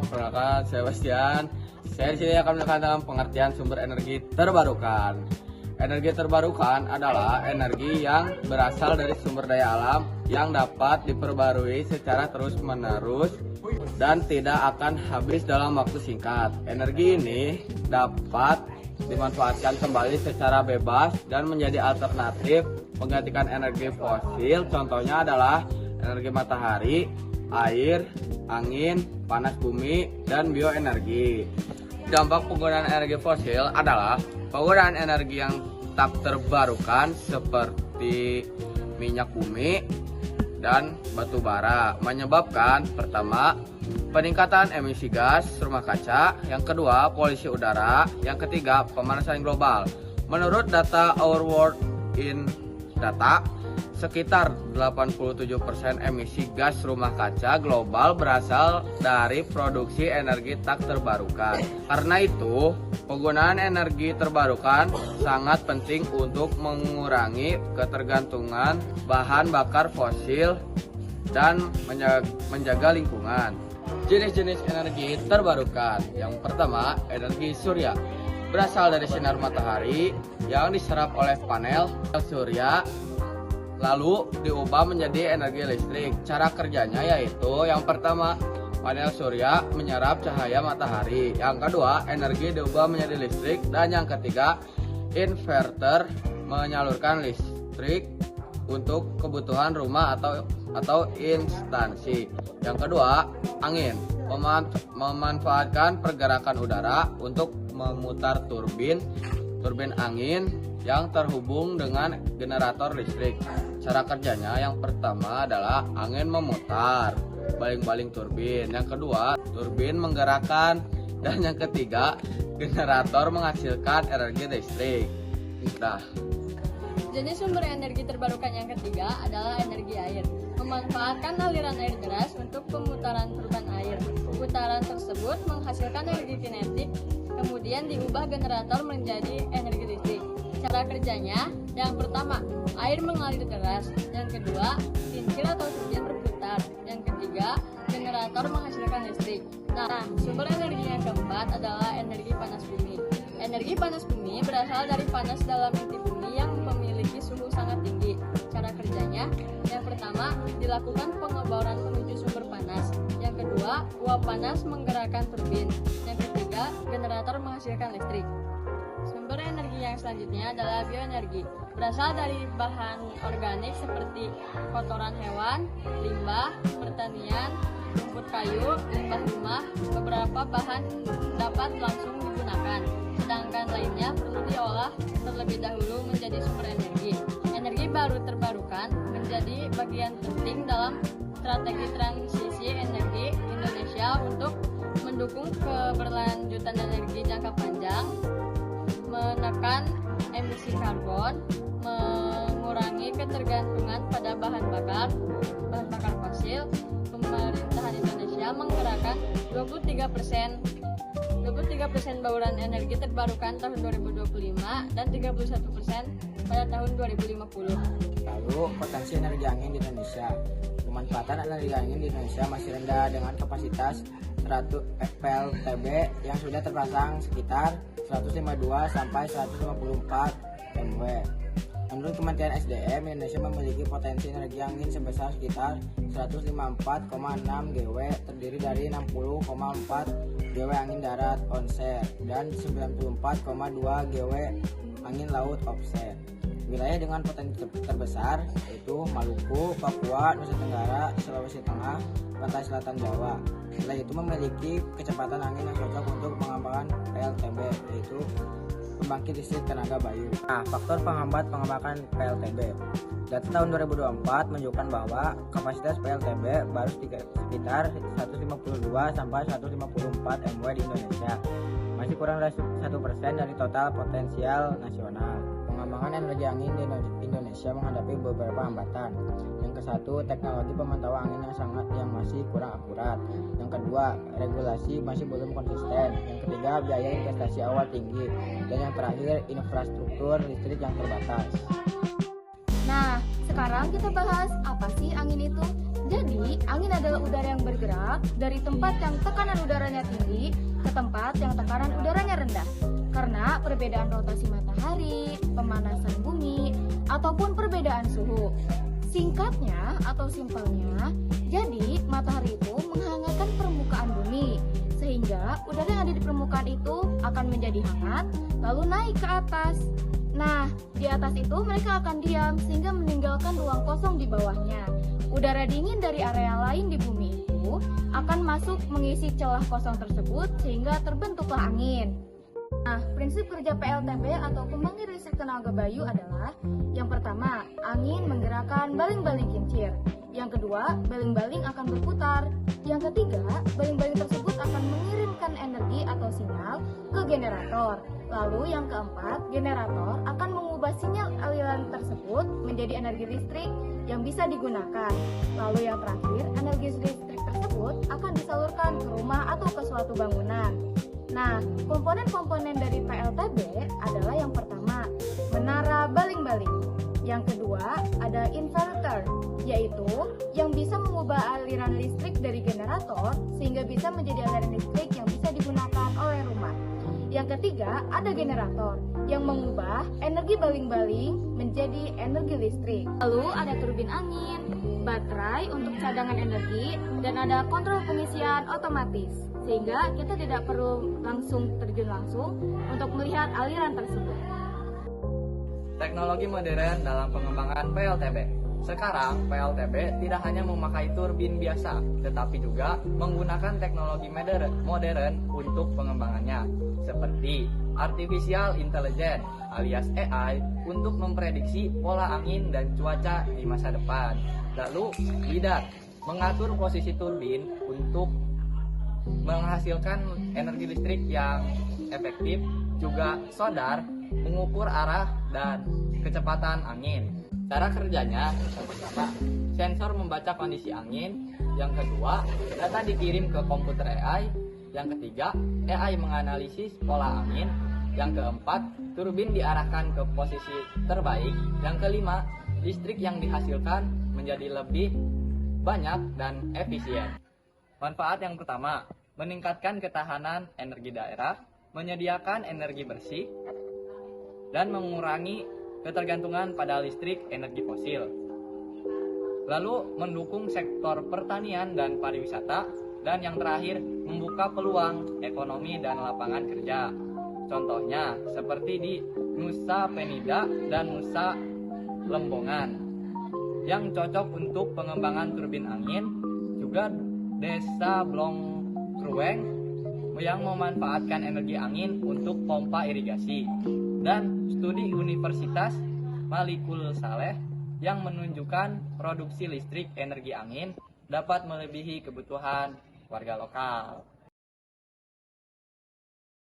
perkenalkan saya Bastian. Saya di sini akan menekan dalam pengertian sumber energi terbarukan. Energi terbarukan adalah energi yang berasal dari sumber daya alam yang dapat diperbarui secara terus-menerus dan tidak akan habis dalam waktu singkat. Energi ini dapat dimanfaatkan kembali secara bebas dan menjadi alternatif menggantikan energi fosil. Contohnya adalah energi matahari, air, angin, panas bumi, dan bioenergi. Dampak penggunaan energi fosil adalah penggunaan energi yang tak terbarukan seperti minyak bumi dan batu bara menyebabkan pertama, peningkatan emisi gas rumah kaca, yang kedua, polusi udara, yang ketiga, pemanasan global. Menurut data Our World in Data, sekitar 87% emisi gas rumah kaca global berasal dari produksi energi tak terbarukan. Karena itu, penggunaan energi terbarukan sangat penting untuk mengurangi ketergantungan bahan bakar fosil dan menjaga lingkungan. Jenis-jenis energi terbarukan. Yang pertama, energi surya. Berasal dari sinar matahari yang diserap oleh panel surya lalu diubah menjadi energi listrik. Cara kerjanya yaitu yang pertama, panel surya menyerap cahaya matahari. Yang kedua, energi diubah menjadi listrik. Dan yang ketiga, inverter menyalurkan listrik untuk kebutuhan rumah atau instansi. Yang kedua, angin memanfaatkan pergerakan udara untuk memutar turbin angin yang terhubung dengan generator listrik. Cara kerjanya yang pertama adalah angin memutar baling-baling turbin, yang kedua turbin menggerakkan, dan yang ketiga generator menghasilkan energi listrik. Jenis sumber energi terbarukan yang ketiga adalah energi air. Memanfaatkan aliran air deras untuk pemutaran turbin air. Putaran tersebut menghasilkan energi kinetik, kemudian diubah generator menjadi energi listrik. Cara kerjanya, yang pertama, air mengalir deras. Yang kedua, kincir atau turbin berputar. Yang ketiga, generator menghasilkan listrik. Nah, sumber energi yang keempat adalah energi panas bumi. Energi panas bumi berasal dari panas dalam inti bumi yang memiliki suhu sangat tinggi. Cara kerjanya, yang pertama, dilakukan pengeboran menuju sumber panas. Yang kedua, uap panas menggerakkan turbin. Yang ketiga, generator menghasilkan listrik. Sumber energi yang selanjutnya adalah bioenergi. Berasal dari bahan organik seperti kotoran hewan, limbah, pertanian, rumput kayu, limbah rumah. Beberapa bahan dapat langsung digunakan, sedangkan lainnya perlu diolah terlebih dahulu menjadi sumber energi. Energi baru terbarukan menjadi bagian penting dalam strategi transisi energi Indonesia untuk mendukung keberlanjutan energi jangka panjang, menekan emisi karbon, mengurangi ketergantungan pada bahan bakar fosil. Pemerintahan Indonesia menggerakkan 23% bauran energi terbarukan tahun 2025 dan 31% pada tahun 2050. Lalu, potensi energi angin di Indonesia. Pemanfaatan energi angin di Indonesia masih rendah dengan kapasitas 100 PLTB yang sudah terpasang sekitar 152 sampai 154 MW. Menurut Kementerian SDM, Indonesia memiliki potensi energi angin sebesar sekitar 154,6 GW, terdiri dari 60,4 GW angin darat onshore dan 94,2 GW angin laut offshore. Wilayah dengan potensi terbesar yaitu Maluku, Papua, Nusa Tenggara, Sulawesi Tengah, Pantai Selatan Jawa. Wilayah itu memiliki kecepatan angin yang cocok untuk pengembangan PLTB, yaitu pembangkit listrik tenaga bayu. Nah, faktor penghambat pengembangan PLTB. Data tahun 2024 menunjukkan bahwa kapasitas PLTB baru sekitar 152 sampai 154 MW di Indonesia. Masih kurang dari 1% dari total potensial nasional. Pengembangan energi angin di Indonesia menghadapi beberapa hambatan. Yang ke-1, teknologi pemantauan angin yang masih kurang akurat. Yang kedua, regulasi masih belum konsisten. Yang ketiga, biaya investasi awal tinggi. Dan yang terakhir, infrastruktur listrik yang terbatas. Nah, sekarang kita bahas apa sih angin itu? Jadi, angin adalah udara yang bergerak dari tempat yang tekanan udaranya tinggi ke tempat yang tekanan udaranya rendah. Karena perbedaan rotasi matahari, pemanasan bumi, ataupun perbedaan suhu. Singkatnya atau simpelnya, jadi matahari itu menghangatkan permukaan bumi, sehingga udara yang ada di permukaan itu akan menjadi hangat, lalu naik ke atas. Nah, di atas itu mereka akan diam sehingga meninggalkan ruang kosong di bawahnya. Udara dingin dari area lain di bumi itu akan masuk mengisi celah kosong tersebut sehingga terbentuklah angin. Nah, prinsip kerja PLTB atau pembangkit listrik tenaga bayu adalah yang pertama, angin menggerakkan baling-baling kincir. Yang kedua, baling-baling akan berputar. Yang ketiga, baling-baling tersebut akan mengirimkan energi atau sinyal ke generator. Lalu yang keempat, generator akan mengubah sinyal aliran tersebut menjadi energi listrik yang bisa digunakan. Lalu yang terakhir, energi listrik tersebut akan disalurkan ke rumah atau ke suatu bangunan. Nah, komponen-komponen dari PLTB adalah yang pertama, menara baling-baling. Yang kedua, ada inverter, yaitu yang bisa mengubah aliran listrik dari generator sehingga bisa menjadi aliran listrik yang bisa digunakan oleh rumah. Yang ketiga, ada generator yang mengubah energi baling-baling menjadi energi listrik. Lalu ada turbin angin, baterai untuk cadangan energi, dan ada kontrol pengisian otomatis. Sehingga kita tidak perlu terjun langsung untuk melihat aliran tersebut. Teknologi modern dalam pengembangan PLTB. Sekarang, PLTB tidak hanya memakai turbin biasa, tetapi juga menggunakan teknologi modern untuk pengembangannya, seperti Artificial Intelligence alias AI untuk memprediksi pola angin dan cuaca di masa depan. Lalu, LIDAR mengatur posisi turbin untuk menghasilkan energi listrik yang efektif, juga SODAR mengukur arah dan kecepatan angin. Cara kerjanya, yang pertama, sensor membaca kondisi angin. Yang kedua, data dikirim ke komputer AI. Yang ketiga, AI menganalisis pola angin. Yang keempat, turbin diarahkan ke posisi terbaik. Yang kelima, listrik yang dihasilkan menjadi lebih banyak dan efisien. Manfaat yang pertama, meningkatkan ketahanan energi daerah, menyediakan energi bersih, dan mengurangi ketergantungan pada listrik energi fosil. Lalu mendukung sektor pertanian dan pariwisata, dan yang terakhir membuka peluang ekonomi dan lapangan kerja. Contohnya seperti di Nusa Penida dan Nusa Lembongan yang cocok untuk pengembangan turbin angin, juga Desa Blongkrueng yang memanfaatkan energi angin untuk pompa irigasi, dan studi Universitas Malikul Saleh yang menunjukkan produksi listrik energi angin dapat melebihi kebutuhan warga lokal.